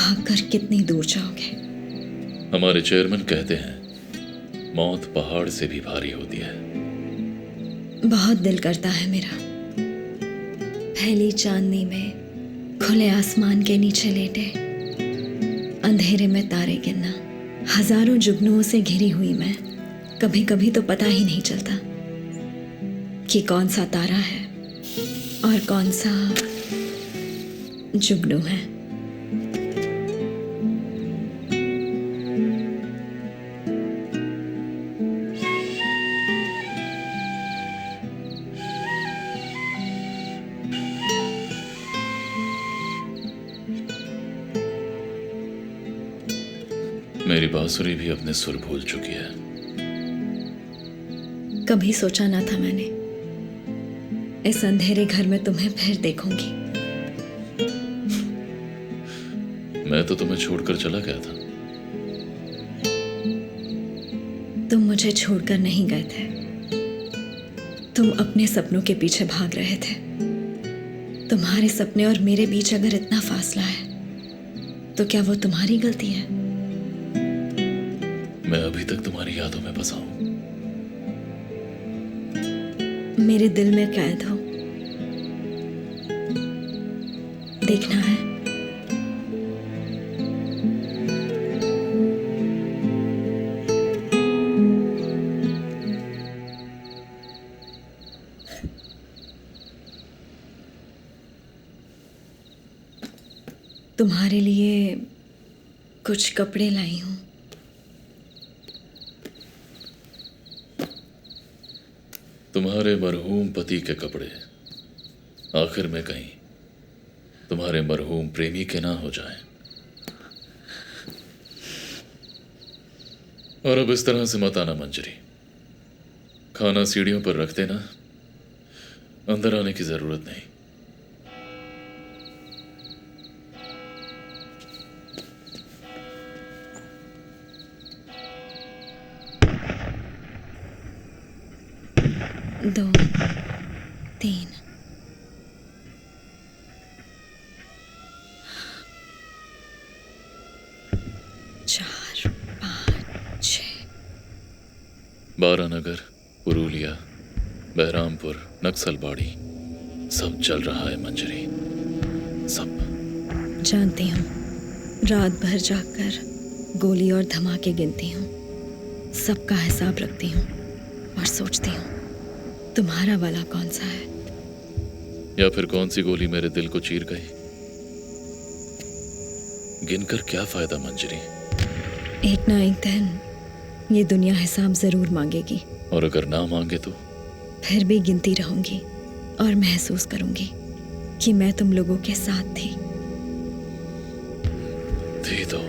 भागकर कितनी दूर जाओगे? हमारे चेयरमैन कहते हैं मौत पहाड़ से भी भारी होती है। बहुत दिल करता है मेरा पहली चांदनी में खुले आसमान के नीचे लेटे अंधेरे में तारे गिनना। हजारों जुगनुओं से घिरी हुई मैं, कभी कभी तो पता ही नहीं चलता कि कौन सा तारा है और कौन सा जुगनू है। मेरी बांसुरी भी अपने सुर भूल चुकी है। कभी सोचा ना था मैंने इस अंधेरे घर में तुम्हें फिर देखूंगी। मैं तो तुम्हें छोड़कर चला गया था। तुम मुझे छोड़कर नहीं गए थे, तुम अपने सपनों के पीछे भाग रहे थे। तुम्हारे सपने और मेरे बीच अगर इतना फासला है तो क्या वो तुम्हारी गलती है? मैं अभी तक तुम्हारी यादों में फंसा हूं। मेरे दिल में कैद हो, देखना है। तुम्हारे लिए कुछ कपड़े लाई हूं। तुम्हारे मरहूम पति के कपड़े आखिर में कहीं तुम्हारे मरहूम प्रेमी के ना हो जाएं। और अब इस तरह से मत आना मंजरी। खाना सीढ़ियों पर रख देना, अंदर आने की जरूरत नहीं। दो, तीन, चार, पाँच, 6। बारानगर, पुरुलिया, बहरामपुर, नक्सलबाड़ी सब चल रहा है मंजरी, सब। जानती हूँ, रात भर जागकर गोली और धमाके गिनती हूँ, सबका हिसाब रखती हूँ और सोचती हूँ तुम्हारा वाला कौन सा है। या फिर कौन सी गोली मेरे दिल को चीर गई। गिनकर क्या फायदा मंजरी। एक ना एक दिन ये दुनिया हिसाब जरूर मांगेगी, और अगर ना मांगे तो फिर भी गिनती रहूंगी और महसूस करूंगी कि मैं तुम लोगों के साथ थी। थी तो